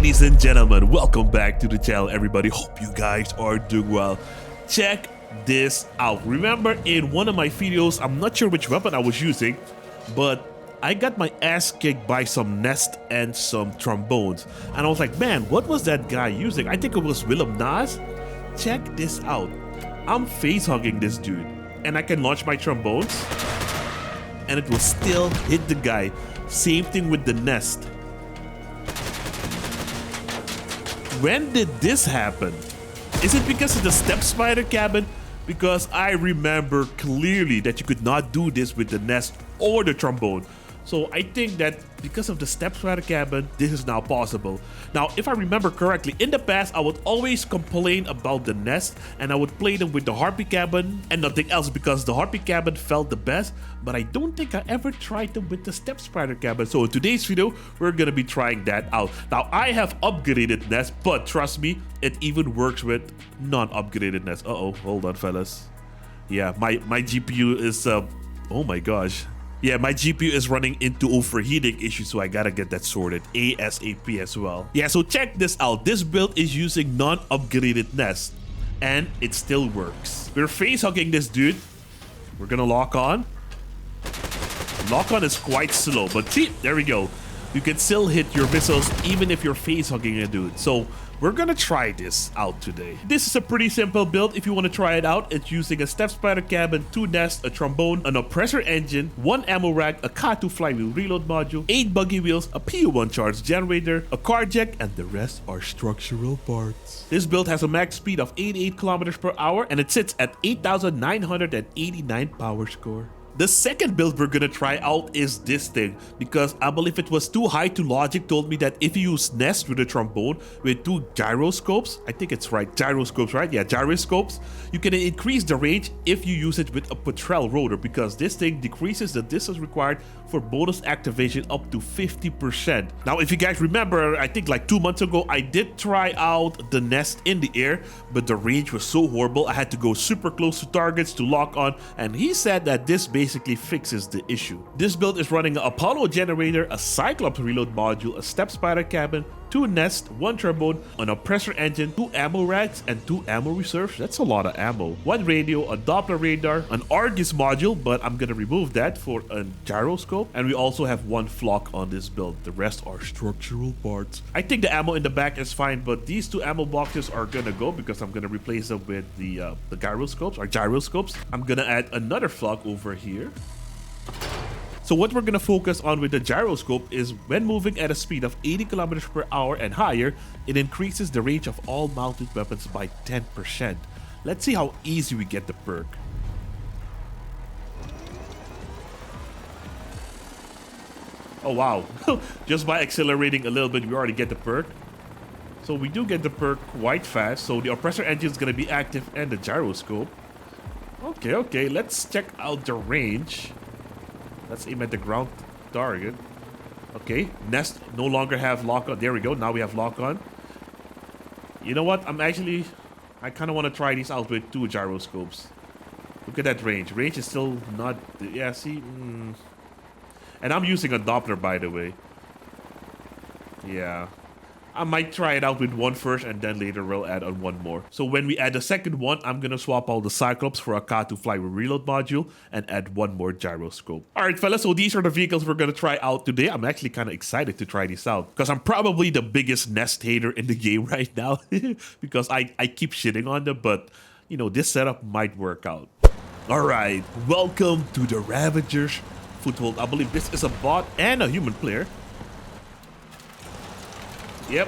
Ladies and gentlemen, welcome back to the channel, everybody. Hope you guys are doing well. Check this out. Remember in one of my videos, I'm not sure which weapon I was using, but I got my ass kicked by some nest and some trombones. And I was like, man, what was that guy using? I think it was Willem Nas. Check this out. I'm face hugging this dude and I can launch my trombones and it will still hit the guy. Same thing with the nest. When did this happen? Is it because of the step spider cabin? Because I remember clearly that you could not do this with the nest or the trombone. So I think that because of the step spider cabin, this is now possible. Now, if I remember correctly, in the past, I would always complain about the nest and I would play them with the harpy cabin and nothing else because the harpy cabin felt the best, but I don't think I ever tried them with the step spider cabin. So in today's video, we're gonna be trying that out. Now, I have upgraded nest, but trust me, it even works with non-upgraded nest. Uh-oh, hold on, fellas. Yeah, my GPU is, oh my gosh. Yeah, my GPU is running into overheating issues, so I gotta get that sorted ASAP as well. Yeah, so check this out. This build is using non-upgraded nest, and it still works. We're face hugging this dude. We're gonna lock on. Lock on is quite slow, but see, there we go. You can still hit your missiles even if you're face hugging a dude. So we're gonna try this out today. This is a pretty simple build. If you want to try it out, it's using a step spider cabin, 2 nests, a trombone, an oppressor engine, 1 ammo rack, a K2 flywheel reload module, 8 buggy wheels, a PU1 charge generator, a car jack, and the rest are structural parts. This build has a max speed of 88 kilometers per hour and it sits at 8,989 power score. The second build we're gonna try out is this thing because I believe it was too high to logic told me that if you use nest with a trombone with 2 gyroscopes, I think it's right, gyroscopes, right? Yeah, gyroscopes, you can increase the range if you use it with a Petrel rotor because this thing decreases the distance required for bonus activation up to 50%. Now, if you guys remember, I think like 2 months ago, I did try out the nest in the air, but the range was so horrible. I had to go super close to targets to lock on, and he said that this basically fixes the issue. This build is running an Apollo generator, a Cyclops reload module, a step spider cabin, 2 nests, 1 trombone, an oppressor engine, 2 ammo racks, and 2 ammo reserves. That's a lot of ammo. 1 radio, a Doppler radar, an Argus module, but I'm gonna remove that for a gyroscope. And we also have 1 flock on this build. The rest are structural parts. I think the ammo in the back is fine, but these 2 ammo boxes are gonna go because I'm gonna replace them with the gyroscopes or gyroscopes. I'm gonna add another flock over here. So what we're gonna focus on with the gyroscope is when moving at a speed of 80 kilometers per hour and higher, it increases the range of all mounted weapons by 10%. Let's see how easy we get the perk. Oh wow, just by accelerating a little bit, we already get the perk. So we do get the perk quite fast. So the oppressor engine is gonna be active and the gyroscope. Okay, let's check out the range. Let's aim at the ground target. Okay, nest no longer have lock on. There we go. Now we have lock on. You know what? I kind of want to try these out with 2 gyroscopes. Look at that range. Range is still not. Yeah, see. And I'm using a Doppler, by the way. Yeah. I might try it out with 1 first and then later we'll add on 1 more. So when we add the second one, I'm gonna swap out the Cyclops for a K2 flywheel reload module and add 1 more gyroscope. Alright fellas, so these are the vehicles we're gonna try out today. I'm actually kind of excited to try these out because I'm probably the biggest nest hater in the game right now because I keep shitting on them, but you know, this setup might work out. Alright, welcome to the Ravager's Foothold. I believe this is a bot and a human player. Yep,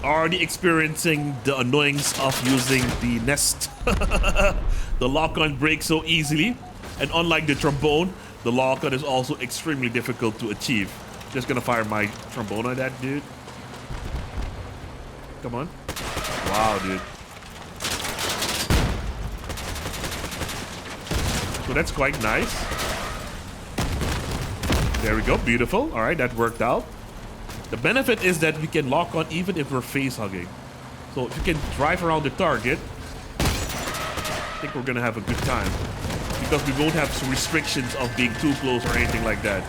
already experiencing the annoyance of using the nest. The lock-on breaks so easily, and unlike the trombone, the lock-on is also extremely difficult to achieve. Just gonna fire my trombone on that dude. Come on. Wow, dude. So that's quite nice. There we go, beautiful. All right, that worked out. The benefit is that we can lock on even if we're face hugging. So if you can drive around the target, I think we're gonna have a good time. Because we won't have some restrictions of being too close or anything like that.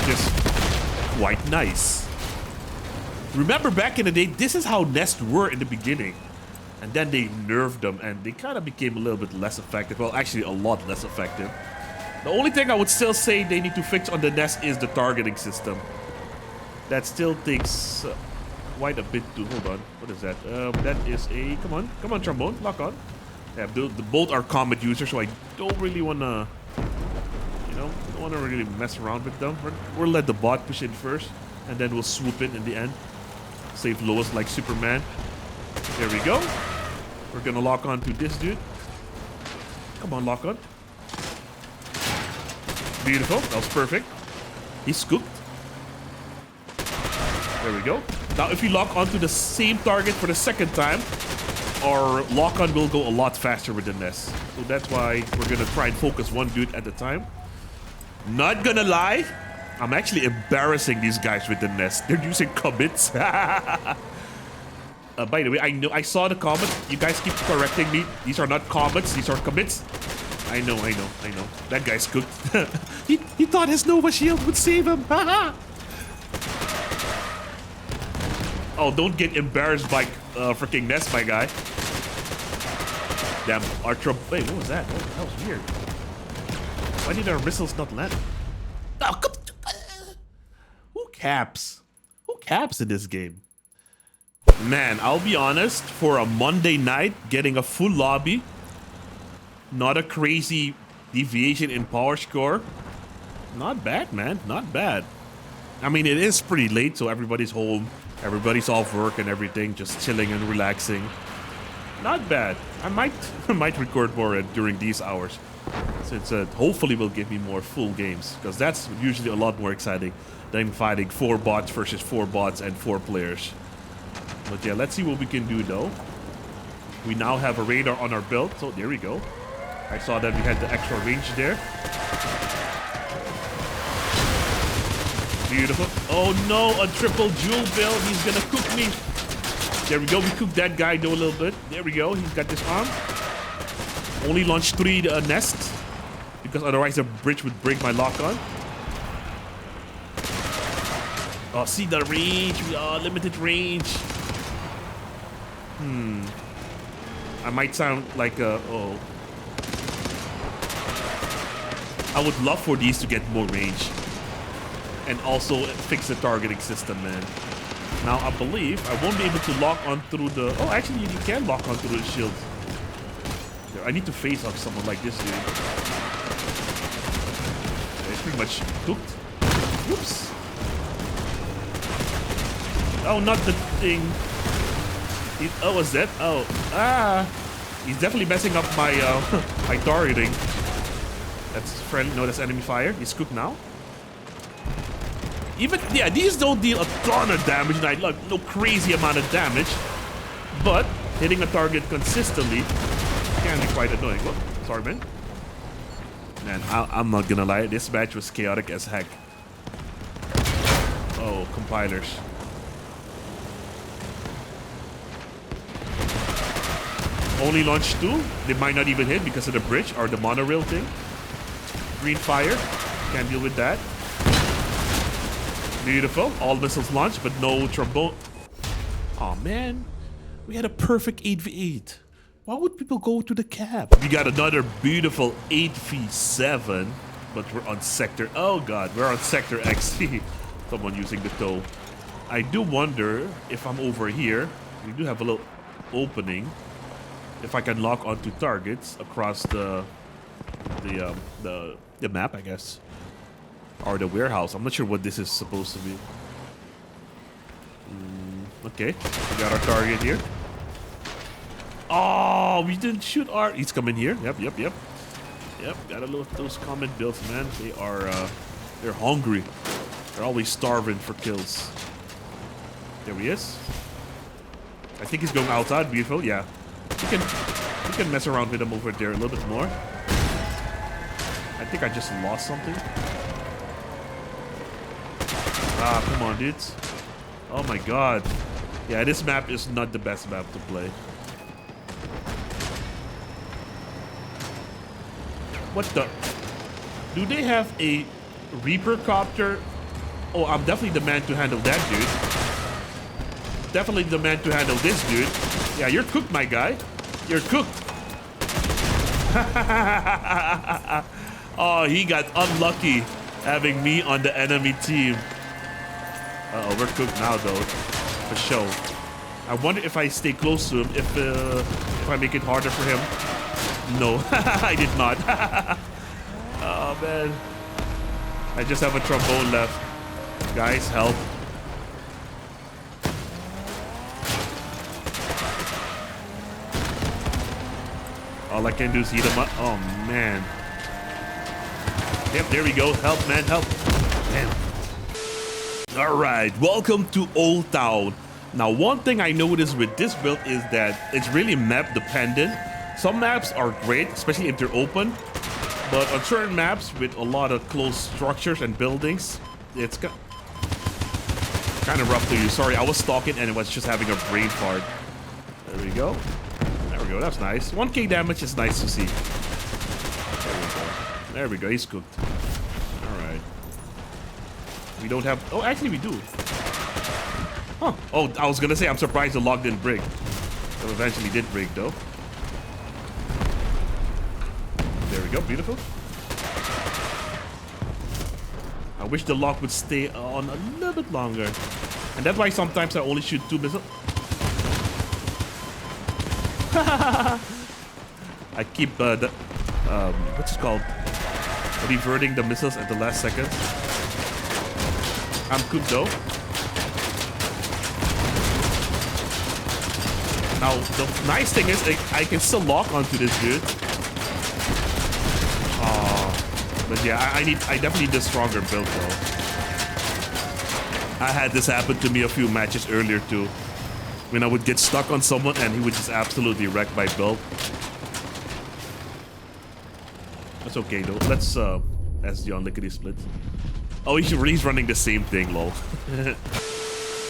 Just quite nice. Remember back in the day, this is how nests were in the beginning. And then they nerfed them and they kind of became a little bit less effective. Well, actually a lot less effective. The only thing I would still say they need to fix on the nest is the targeting system. That still takes quite a bit to... Hold on. What is that? That is a... Come on, Trombone. Lock on. Yeah, the both are combat users, so I don't really want to... You know, don't want to really mess around with them. We'll let the bot push in first, and then we'll swoop in the end. Save Lois like Superman. There we go. We're gonna lock on to this dude. Come on, lock on. Beautiful. That was perfect. He's scooped. There we go. Now, if we lock onto the same target for the second time, our lock-on will go a lot faster with the nest. So that's why we're gonna try and focus one dude at a time. Not gonna lie, I'm actually embarrassing these guys with the nest. They're using commits. By the way, I saw the comments. You guys keep correcting me. These are not commits, these are commits. I know. That guy's cooked. he thought his Nova Shield would save him. Oh, don't get embarrassed by freaking nest, my guy. Damn, our wait, what was that? That was weird. Why did our missiles not land? Oh, come. Who caps? Who caps in this game? Man, I'll be honest, for a Monday night, getting a full lobby, not a crazy deviation in power score, not bad, man, not bad. I mean, it is pretty late, so everybody's home, everybody's off work and everything, just chilling and relaxing. Not bad. I might record more during these hours, since hopefully will give me more full games, because that's usually a lot more exciting than fighting 4 bots versus 4 bots and 4 players. But yeah, let's see what we can do though. We now have a radar on our belt, so there we go. I saw that we had the extra range there. Beautiful. Oh no, a triple jewel build. He's gonna cook me. There we go. We cooked that guy though a little bit. There we go. He's got this arm. Only launched 3 nests, because otherwise the bridge would break my lock on. Oh, see the range. We are limited range. I might sound like oh. I would love for these to get more range. And also fix the targeting system, man. Now, I believe I won't be able to lock on through the... Oh, actually, you can lock on through the shield. There, I need to face off someone like this, dude. It's pretty much cooked. Whoops. Oh, not the thing. Oh, what's that? Oh, he's definitely messing up my my targeting. That's friend. No, that's enemy fire. He's cooked now. Even yeah, these don't deal a ton of damage. Like no crazy amount of damage, but hitting a target consistently can be quite annoying. Oh, sorry, man. Man, I'm not gonna lie. This match was chaotic as heck. Oh, compilers. Only launched 2. They might not even hit because of the bridge or the monorail thing. Green fire. Can't deal with that. Beautiful. All missiles launched, but no trombone. Oh man. We had a perfect 8v8. Why would people go to the cap? We got another beautiful 8v7. But we're on sector. Oh god, we're on sector XC. Someone using the toe. I do wonder if I'm over here. We do have a little opening. If I can lock onto targets across the map, I guess, or the warehouse. I'm not sure what this is supposed to be. Okay, we got our target here. Oh, we didn't shoot our. He's coming here. Yep. Gotta load those comment builds, man. They are they're hungry. They're always starving for kills. There he is. I think he's going outside. Beautiful. Yeah. We can mess around with him over there a little bit more. I think I just lost something. Ah, come on, dudes. Oh my god. Yeah, this map is not the best map to play. What the? Do they have a Reaper copter? Oh, I'm definitely the man to handle that, dude. definitely the man to handle this, dude. Yeah, you're cooked, my guy. You're cooked. Oh, he got unlucky having me on the enemy team. Uh-oh, we're cooked now, though. For sure. I wonder if I stay close to him, if I make it harder for him. No, I did not. Oh, man. I just have a trombone left. Guys, help. All I can do is heat him up. Oh, man. Yep, there we go. Help, man, help. Man. All right, welcome to Old Town. Now, one thing I noticed with this build is that it's really map dependent. Some maps are great, especially if they're open. But on certain maps with a lot of close structures and buildings, it's kind of rough to use. Sorry, I was talking and it was just having a brain fart. There we go. There we go. That's nice. 1k damage is nice to see. There we go. There we go. He's cooked. All right. We don't have... Oh, actually we do. Huh. Oh, I was going to say, I'm surprised the log didn't break. So eventually did break, though. There we go. Beautiful. I wish the lock would stay on a little bit longer. And that's why sometimes I only shoot 2 missiles. I keep what's it called? Reverting the missiles at the last second. I'm cooked though. Now the nice thing is I can still lock onto this dude. But yeah, I definitely need a stronger build though. I had this happen to me a few matches earlier too. When I would get stuck on someone and he would just absolutely wreck my build. That's okay though. Let's the unlickety split. Oh, he's running the same thing, lol.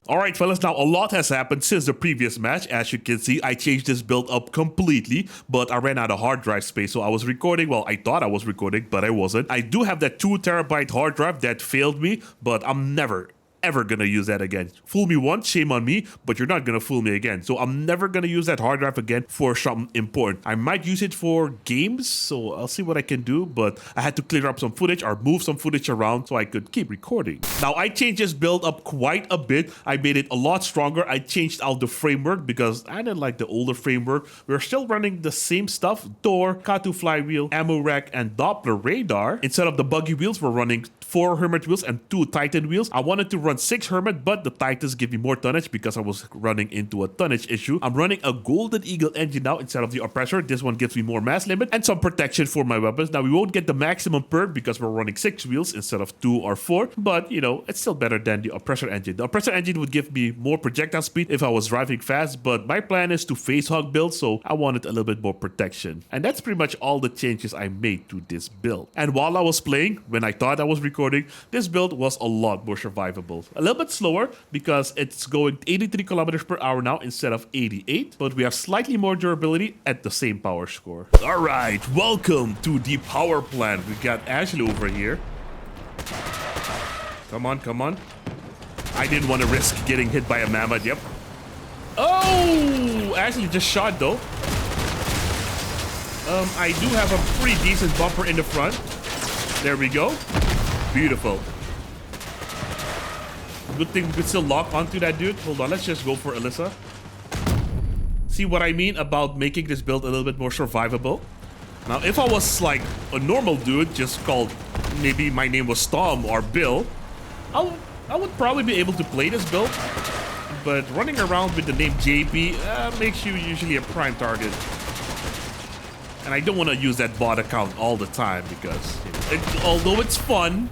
Alright fellas, now a lot has happened since the previous match. As you can see, I changed this build up completely, but I ran out of hard drive space, so I was recording. Well, I thought I was recording, but I wasn't. I do have that 2 terabyte hard drive that failed me, but I'm never ever gonna use that again. Fool me once, shame on me, but you're not gonna fool me again. So I'm never gonna use that hard drive again for something important. I might use it for games, so I'll see what I can do, but I had to clear up some footage or move some footage around so I could keep recording. Now, I changed this build up quite a bit. I made it a lot stronger. I changed out the framework because I didn't like the older framework. We're still running the same stuff: door, Katu flywheel, ammo rack, and Doppler radar. Instead of the buggy wheels, we're running 4 Hermit wheels and 2 Titan wheels. I wanted to run 6 Hermit, but the Titans give me more tonnage because I was running into a tonnage issue. I'm running a Golden Eagle engine now instead of the Oppressor. This one gives me more mass limit and some protection for my weapons. Now, we won't get the maximum perk because we're running 6 wheels instead of 2 or 4, but you know, it's still better than the Oppressor engine. The Oppressor engine would give me more projectile speed if I was driving fast, but my plan is to face hug build, so I wanted a little bit more protection. And that's pretty much all the changes I made to this build. And while I was playing, when I thought I was recording, this build was a lot more survivable. A little bit slower because it's going 83 kilometers per hour now instead of 88, but we have slightly more durability at the same power score. All right, welcome to the power plant. We got Ashley over here. Come on, come on. I didn't want to risk getting hit by a mammoth. Yep. Oh, Ashley just shot though. I do have a pretty decent bumper in the front. There we go. Beautiful. Good thing we could still lock onto that dude. Hold on, let's just go for Alyssa. See what I mean about making this build a little bit more survivable? Now, if I was like a normal dude, just called, maybe my name was Tom or Bill, I would probably be able to play this build. But running around with the name JB makes you usually a prime target. And I don't want to use that bot account all the time because, you know, although it's fun,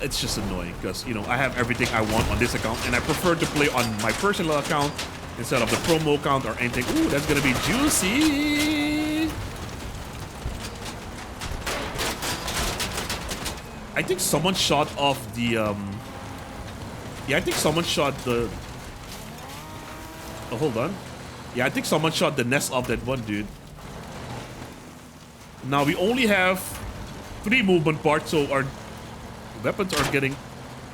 it's just annoying because, you know, I have everything I want on this account and I prefer to play on my personal account instead of the promo account or anything. Ooh, that's gonna be juicy. I think someone shot off the yeah, I think someone shot the oh, hold on. Yeah, I think someone shot the nest off that one dude. Now we only have 3 movement parts, so our weapons are getting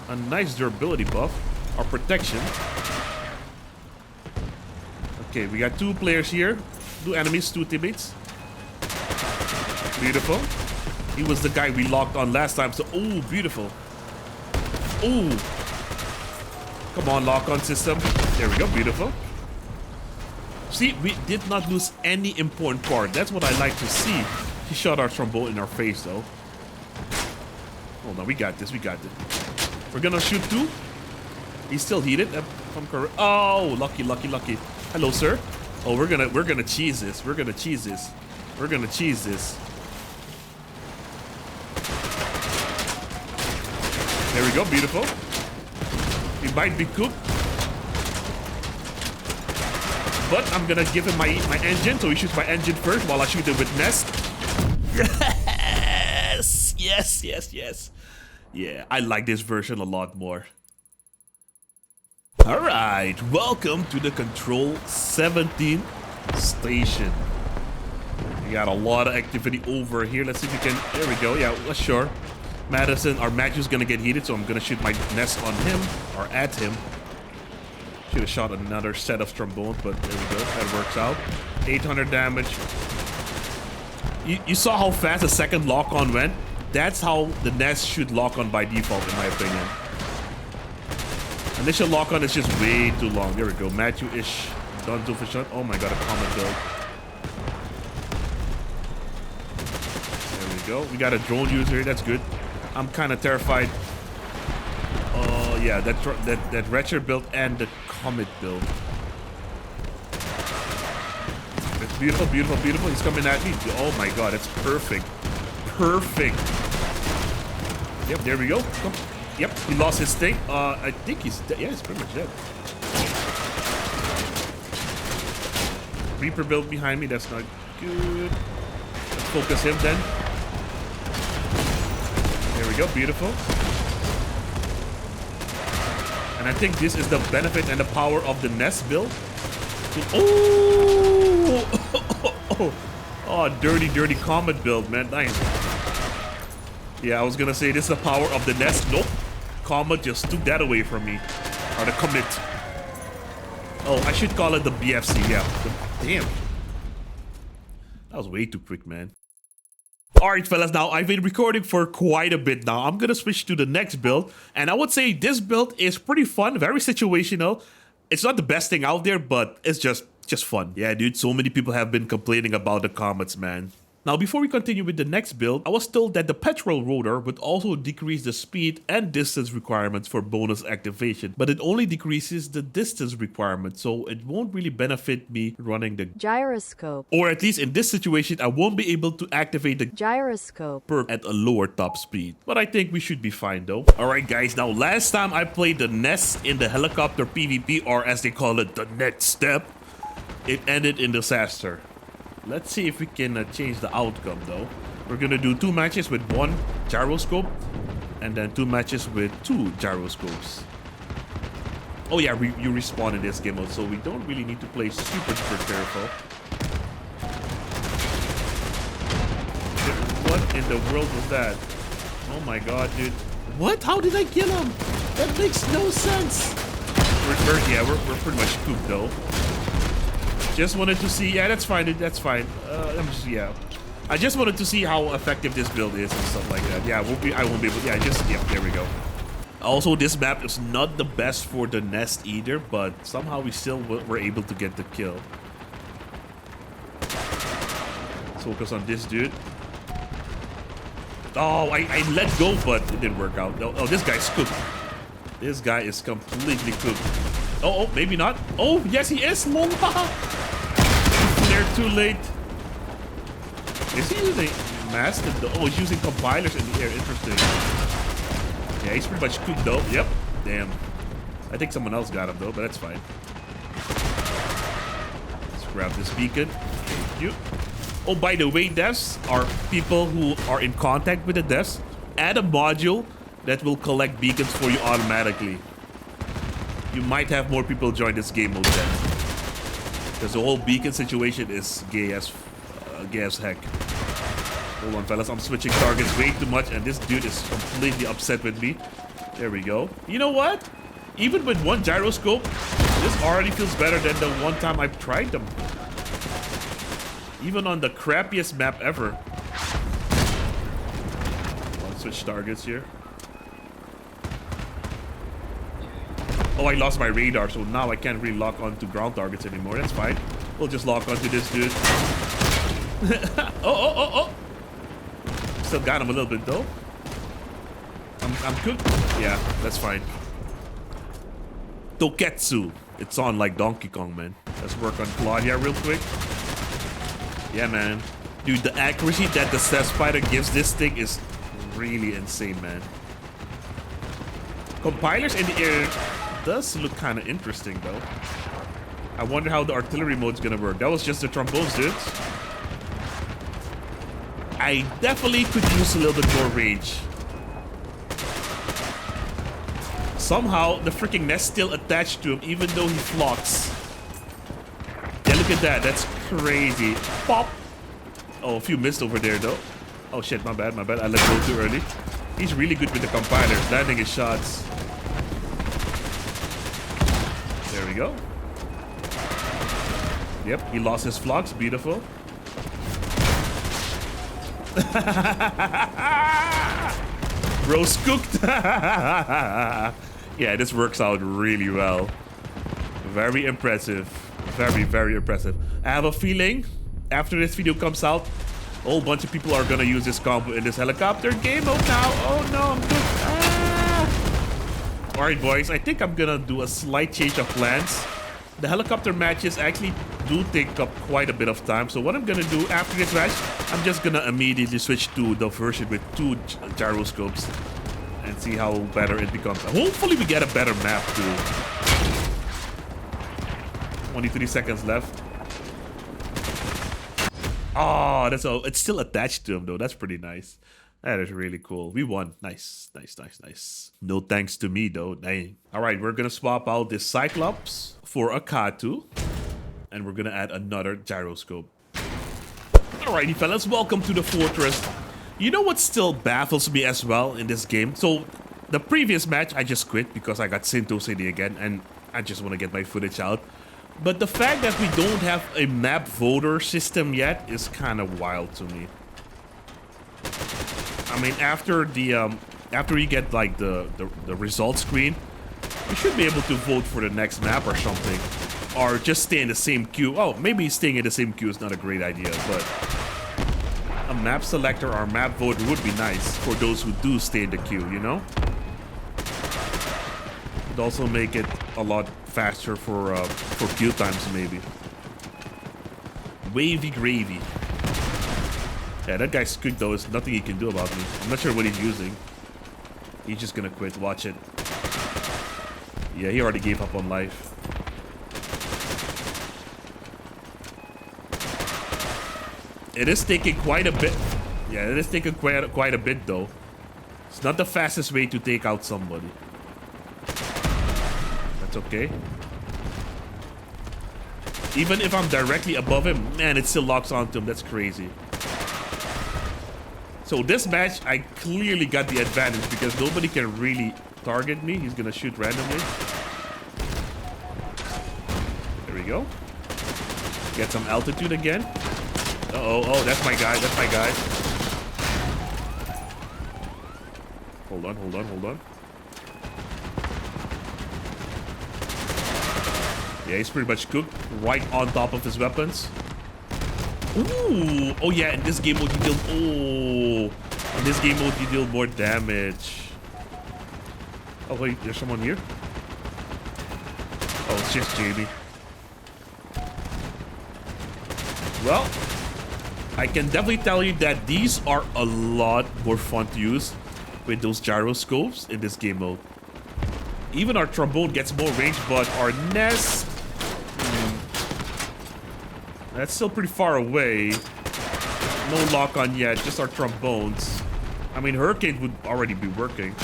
a nice durability buff or protection. Okay, we got 2 players here. 2 enemies, 2 teammates. Beautiful. He was the guy we locked on last time, so... Oh, beautiful. Oh. Come on, lock on system. There we go, beautiful. See, we did not lose any important part. That's what I like to see. He shot our trombone in our face, though. Oh, no, we got this, we got this. We're gonna shoot 2. He's still heated. Oh, lucky, lucky, lucky. Hello, sir. Oh, we're gonna cheese this. We're gonna cheese this. We're gonna cheese this. There we go, beautiful. He might be cooked. But I'm gonna give him my engine, so he shoots my engine first while I shoot it with Nest. Yes! Yes, yes, yes. Yeah, I like this version a lot more. Alright, welcome to the Control 17 station. We got a lot of activity over here. Let's see if we can... There we go, yeah, well, sure. Madison, our Matthew's gonna get heated, so I'm gonna shoot my Nest on him, or at him. Should have shot another set of trombones, but there we go, that works out. 800 damage. You saw how fast the second lock-on went? That's how the Nest should lock on by default, in my opinion. Initial lock-on is just way too long. There we go, Matthew-ish. Done for shot. Oh my god, a comet build. There we go. We got a drone user here, that's good. I'm kind of terrified. Oh yeah, that Wretcher build and the Comet build. It's beautiful, beautiful, beautiful. He's coming at me. Oh my god, it's perfect. Perfect. Yep, there we go. Come. Yep, he lost his thing. I think he's dead. Yeah, he's pretty much dead. Reaper build behind me. That's not good. Let's focus him then. There we go, beautiful. And I think this is the benefit and the power of the Nest build. Oh! Oh, dirty, dirty Comet build, man. Nice. Yeah, I was gonna say this is the power of the Nest. Nope. Comet just took that away from me. Or the Comet. Oh, I should call it the BFC, yeah. Damn. That was way too quick, man. Alright fellas, now I've been recording for quite a bit now. I'm gonna switch to the next build. And I would say this build is pretty fun, very situational. It's not the best thing out there, but it's just fun. Yeah, dude, so many people have been complaining about the comets, man. Now, before we continue with the next build, I was told that the petrol rotor would also decrease the speed and distance requirements for bonus activation, but it only decreases the distance requirement, so it won't really benefit me running the gyroscope. Or at least in this situation, I won't be able to activate the gyroscope perk at a lower top speed. But I think we should be fine though. Alright guys, now last time I played the Nest in the helicopter PvP, or as they call it, the next step, it ended in disaster. Let's see if we can change the outcome though. We're gonna do 2 matches with 1 gyroscope and then 2 matches with 2 gyroscopes. Oh yeah, you respawn in this game mode, so we don't really need to play super careful. What in the world was that? Oh my god, dude. What? How did I kill him? That makes no sense. We're pretty much cooked though. Just wanted to see, yeah, that's fine, dude, that's fine. I just wanted to see how effective this build is and stuff like that. Yeah, I won't be able, yeah, there we go. Also, this map is not the best for the Nest either, but somehow we still were able to get the kill. Let's focus on this dude. Oh, I let go, but it didn't work out. Oh, this guy's cooked. This guy is completely cooked. Oh, maybe not. Oh, yes, he is. They're too late. Is he using master? Oh, he's using compilers in the air. Interesting. Yeah, he's pretty much cooked though. Yep. Damn. I think someone else got him though, but that's fine. Let's grab this beacon. Thank you. Oh, by the way, devs are people who are in contact with the devs. Add a module that will collect beacons for you automatically. You might have more people join this game mode then. Because the whole beacon situation is gay as heck. Hold on, fellas. I'm switching targets way too much, and this dude is completely upset with me. There we go. You know what? Even with one gyroscope, this already feels better than the one time I've tried them. Even on the crappiest map ever. I'll switch targets here. Oh, I lost my radar, so now I can't really lock onto ground targets anymore. That's fine. We'll just lock onto this dude. Oh. Still got him a little bit though. I'm cooked. Yeah, that's fine. Toketsu. It's on like Donkey Kong, man. Let's work on Claudia real quick. Yeah, man. Dude, the accuracy that the Step Spider gives this thing is really insane, man. Compilers in the air does look kind of interesting, though. I wonder how the artillery mode's gonna work. That was just the trombones, dudes. I definitely could use a little bit more range. Somehow, the freaking nest still attached to him, even though he flocks. Yeah, look at that. That's crazy. Pop. Oh, a few missed over there, though. Oh, shit. My bad. I let go too early. He's really good with the compilers, landing his shots. There we go. Yep, he lost his flocks. Beautiful. Bro's cooked. Yeah, this works out really well. Very impressive. Very impressive. I have a feeling after this video comes out, a whole bunch of people are gonna use this combo in this helicopter game mode now. Oh no, I'm cooked. Ah. Alright, boys, I think I'm gonna do a slight change of plans. The helicopter matches actually do take up quite a bit of time. So what I'm gonna do after this match, I'm just gonna immediately switch to the version with 2 gyroscopes and see how better it becomes. Hopefully we get a better map too. 23 seconds left. Oh, it's still attached to him though. That's pretty nice. That is really cool. We won. Nice. No thanks to me though. Dang. All right, we're gonna swap out this Cyclops for a Katu, and we're gonna add another gyroscope. Alrighty, fellas, welcome to the fortress. You know what still baffles me as well in this game? So, the previous match I just quit because I got Sinto City again, and I just want to get my footage out. But the fact that we don't have a map voter system yet is kind of wild to me. I mean, after you get like the result screen, you should be able to vote for the next map or something, or just stay in the same queue. Oh, maybe staying in the same queue is not a great idea, but a map selector or map voter would be nice for those who do stay in the queue, you know? It'd also make it a lot faster for queue times, maybe. Wavy gravy. Yeah, that guy's quick though. There's nothing he can do about me. I'm not sure what he's using. He's just gonna quit. Watch it. Yeah, he already gave up on life. It is taking quite a bit. Yeah, it is taking quite a bit though. It's not the fastest way to take out somebody. That's okay. Even if I'm directly above him, man, it still locks onto him. That's crazy. So this match, I clearly got the advantage because nobody can really target me. He's gonna shoot randomly. There we go. Get some altitude again. Oh, that's my guy. That's my guy. Hold on. Yeah, he's pretty much cooked. Right on top of his weapons. Ooh! Oh yeah, in this game mode you deal more damage. Oh wait, there's someone here? Oh, it's just JB. Well, I can definitely tell you that these are a lot more fun to use with those gyroscopes in this game mode. Even our trombone gets more range, but our nest... that's still pretty far away. No lock on yet, just our trombones. I mean, Hurricane would already be working.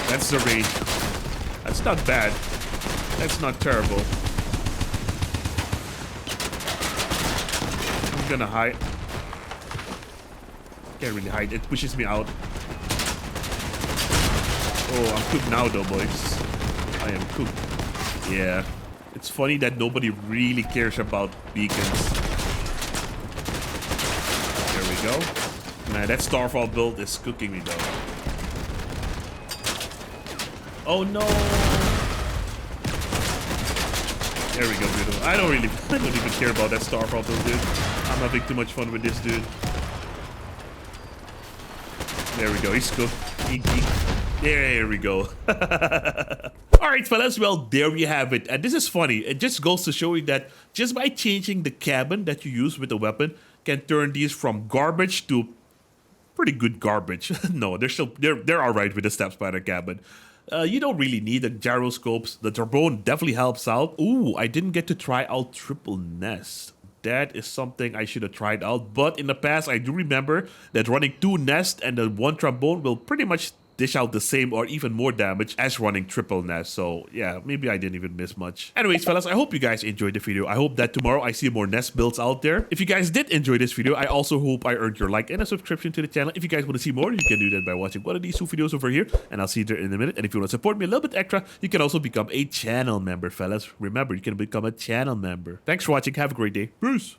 That's the range. That's not bad. That's not terrible. I'm gonna hide. Can't really hide. It pushes me out. Oh, I'm cooked now though, boys. I am cooked. Yeah. It's funny that nobody really cares about beacons. There we go. Man, that Starfall build is cooking me though. Oh no! There we go, beautiful. I don't even care about that Starfall build, dude. I'm having too much fun with this dude. There we go, he's cooked. There we go. Alright, fellas, well, there you have it. And this is funny. It just goes to show you that just by changing the cabin that you use with the weapon can turn these from garbage to pretty good garbage. No, they're alright with the Step Spider cabin. You don't really need the gyroscopes. The trombone definitely helps out. Ooh, I didn't get to try out triple nest. That is something I should have tried out. But in the past, I do remember that running 2 nests and the 1 trombone will pretty much dish out the same or even more damage as running triple nest. So yeah, maybe I didn't even miss much. Anyways, fellas, I hope you guys enjoyed the video. I hope that tomorrow I see more nest builds out there. If you guys did enjoy this video, I also hope I earned your like and a subscription to the channel. If you guys want to see more, you can do that by watching one of these 2 videos over here, and I'll see you there in a minute. And if you want to support me a little bit extra, you can also become a channel member, fellas. Remember, you can become a channel member. Thanks for watching. Have a great day. Peace.